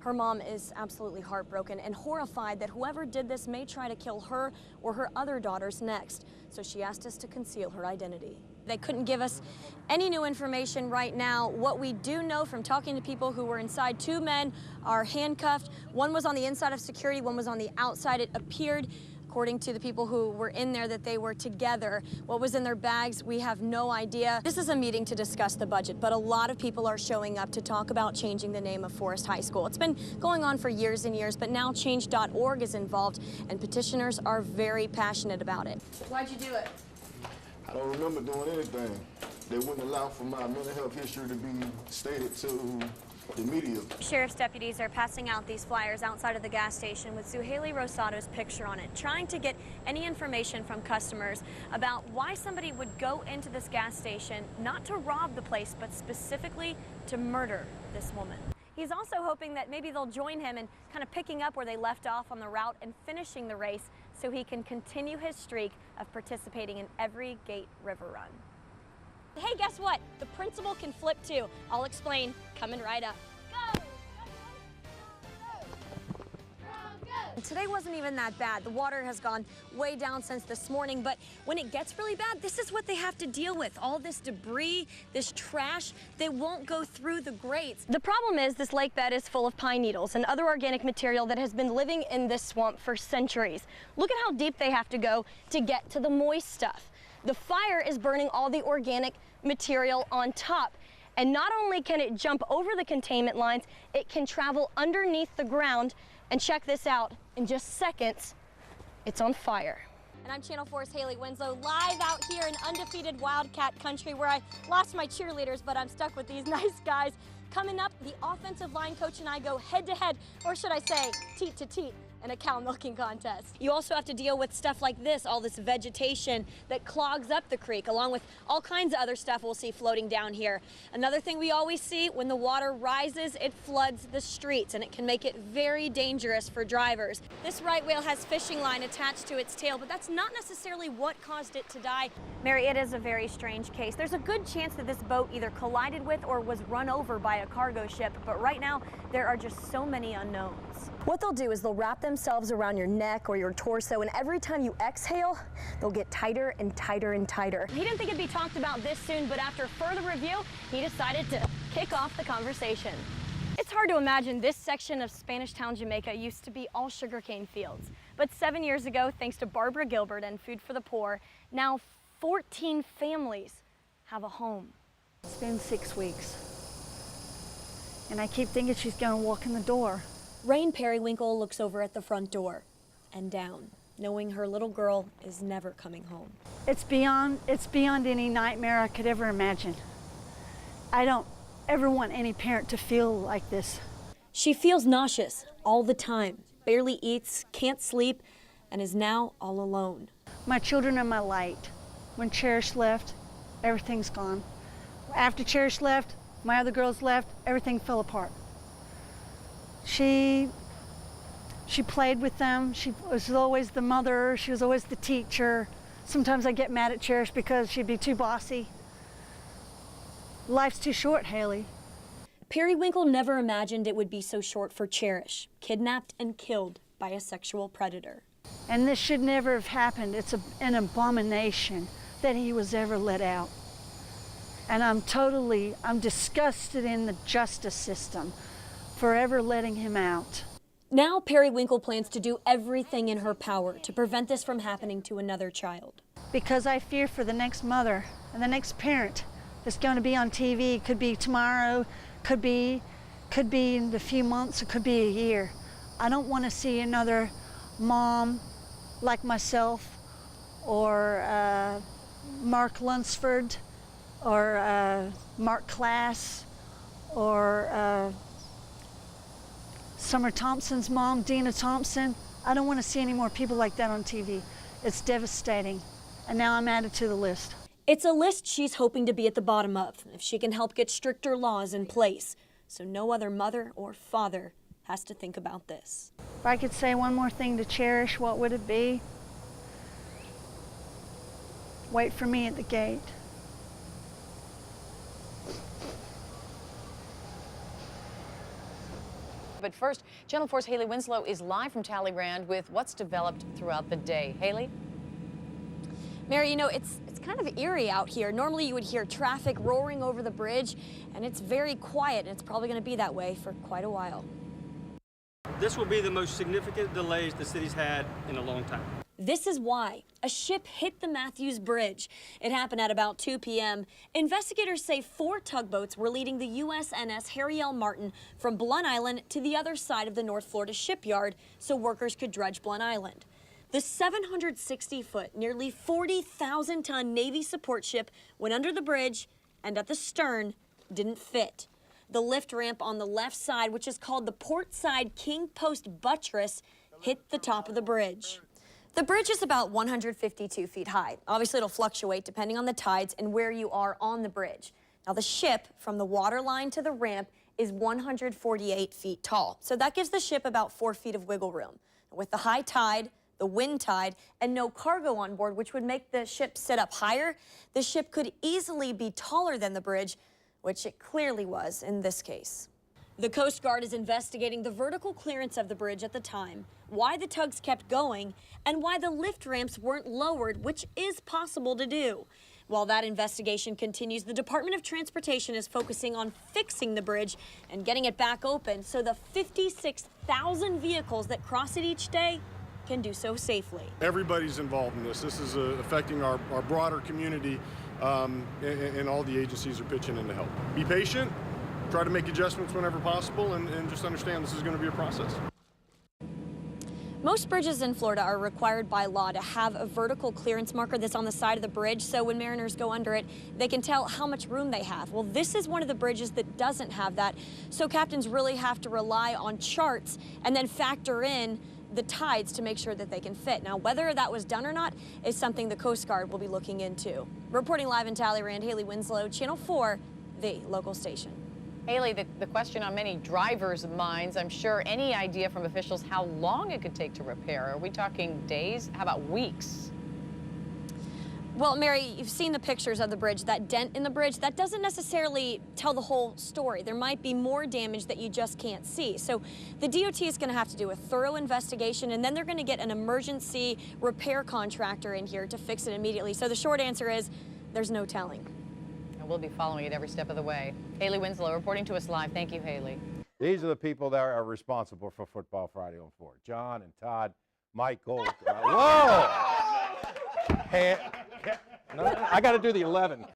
Her mom is absolutely heartbroken and horrified that whoever did this may try to kill her or her other daughters next, so she asked us to conceal her identity. They couldn't give us any new information right now. What we do know from talking to people who were inside, 2 men are handcuffed. One was on the inside of security, one was on the outside. It appeared, according to the people who were in there, that they were together. What was in their bags, we have no idea. This is a meeting to discuss the budget, but a lot of people are showing up to talk about changing the name of Forest High School. It's been going on for years and years, but now change.org is involved, and petitioners are very passionate about it. Why'd you do it? I don't remember doing anything. They wouldn't allow for my mental health history to be stated to the media. Sheriff's deputies are passing out these flyers outside of the gas station with Hailey Winslows' picture on it, trying to get any information from customers about why somebody would go into this gas station, not to rob the place, but specifically to murder this woman. He's also hoping that maybe they'll join him in kind of picking up where they left off on the route and finishing the race so he can continue his streak of participating in every Gate River run. Hey, guess what? The principal can flip too. I'll explain coming right up. Go! Today wasn't even that bad. The water has gone way down since this morning, but when it gets really bad, this is what they have to deal with. All this debris, this trash, they won't go through the grates. The problem is this lake bed is full of pine needles and other organic material that has been living in this swamp for centuries. Look at how deep they have to go to get to the moist stuff. The fire is burning all the organic material on top. And not only can it jump over the containment lines, it can travel underneath the ground. And check this out, in just seconds, it's on fire. And I'm Channel 4's Hailey Winslow, live out here in undefeated Wildcat country where I lost my cheerleaders, but I'm stuck with these nice guys. Coming up, the offensive line coach and I go head to head, or should I say, teat to teat, in a cow milking contest. You also have to deal with stuff like this, all this vegetation that clogs up the creek, along with all kinds of other stuff we'll see floating down here. Another thing we always see, when the water rises, it floods the streets, and it can make it very dangerous for drivers. This right whale has fishing line attached to its tail, but that's not necessarily what caused it to die. Mary, it is a very strange case. There's a good chance that this boat either collided with or was run over by a cargo ship, but right now, there are just so many unknowns. What they'll do is they'll wrap themselves around your neck or your torso, and every time you exhale, they'll get tighter and tighter and tighter. He didn't think it'd be talked about this soon, but after further review, he decided to kick off the conversation. It's hard to imagine this section of Spanish Town, Jamaica used to be all sugarcane fields. But 7 years ago, thanks to Barbara Gilbert and Food for the Poor, now 14 families have a home. It's been 6 weeks, and I keep thinking she's gonna walk in the door. Rain Periwinkle looks over at the front door and down, knowing her little girl is never coming home. It's beyond any nightmare I could ever imagine. I don't ever want any parent to feel like this. She feels nauseous all the time, barely eats, can't sleep, and is now all alone. My children are my light. When Cherish left, everything's gone. After Cherish left, my other girls left, everything fell apart. She played with them. She was always the mother. She was always the teacher. Sometimes I get mad at Cherish because she'd be too bossy. Life's too short, Hailey. Periwinkle never imagined it would be so short for Cherish, kidnapped and killed by a sexual predator. And this should never have happened. It's an abomination that he was ever let out. And I'm disgusted in the justice system forever letting him out. Now Periwinkle plans to do everything in her power to prevent this from happening to another child. Because I fear for the next mother and the next parent that's going to be on TV. Could be tomorrow, could be in a few months, it could be a year. I don't want to see another mom like myself or Mark Lunsford or Mark Class or Summer Thompson's mom, Dina Thompson. I don't want to see any more people like that on TV. It's devastating. And now I'm added to the list. It's a list she's hoping to be at the bottom of if she can help get stricter laws in place so no other mother or father has to think about this. If I could say one more thing to Cherish, what would it be? Wait for me at the gate. But first, Channel 4's Hailey Winslow is live from Talleyrand with what's developed throughout the day. Hailey? Mary, you know, it's kind of eerie out here. Normally you would hear traffic roaring over the bridge, and it's very quiet, and it's probably going to be that way for quite a while. This will be the most significant delays the city's had in a long time. This is why. A ship hit the Matthews Bridge. It happened at about 2 p.m. Investigators say 4 tugboats were leading the USNS Harry L. Martin from Blunt Island to the other side of the North Florida shipyard so workers could dredge Blunt Island. The 760-foot, nearly 40,000-ton Navy support ship went under the bridge and at the stern didn't fit. The lift ramp on the left side, which is called the Port Side King Post Buttress, hit the top of the bridge. The bridge is about 152 feet high. Obviously, it'll fluctuate depending on the tides and where you are on the bridge. Now, the ship, from the water line to the ramp, is 148 feet tall. So that gives the ship about 4 feet of wiggle room. With the high tide, the wind tide, and no cargo on board, which would make the ship sit up higher, the ship could easily be taller than the bridge, which it clearly was in this case. The Coast Guard is investigating the vertical clearance of the bridge at the time, why the tugs kept going, and why the lift ramps weren't lowered, which is possible to do. While that investigation continues, the Department of Transportation is focusing on fixing the bridge and getting it back open so the 56,000 vehicles that cross it each day can do so safely. Everybody's involved in this. This is affecting our broader community, and all the agencies are pitching in to help. Be patient, try to make adjustments whenever possible, and just understand this is going to be a process. Most bridges in Florida are required by law to have a vertical clearance marker that's on the side of the bridge, so when mariners go under it, they can tell how much room they have. Well, this is one of the bridges that doesn't have that, so captains really have to rely on charts and then factor in the tides to make sure that they can fit. Now, whether that was done or not is something the Coast Guard will be looking into. Reporting live in Talleyrand, Hailey Winslow, Channel 4, the local station. Hailey, the question on many drivers' minds, I'm sure, any idea from officials how long it could take to repair? Are we talking days? How about weeks? Well, Mary, you've seen the pictures of the bridge, that dent in the bridge. That doesn't necessarily tell the whole story. There might be more damage that you just can't see. So the DOT is going to have to do a thorough investigation, and then they're going to get an emergency repair contractor in here to fix it immediately. So the short answer is there's no telling. And we'll be following it every step of the way. Hailey Winslow reporting to us live. Thank you, Hailey. These are the people that are responsible for Football Friday on 4. John and Todd, Mike Gold. Whoa! I got to do the 11.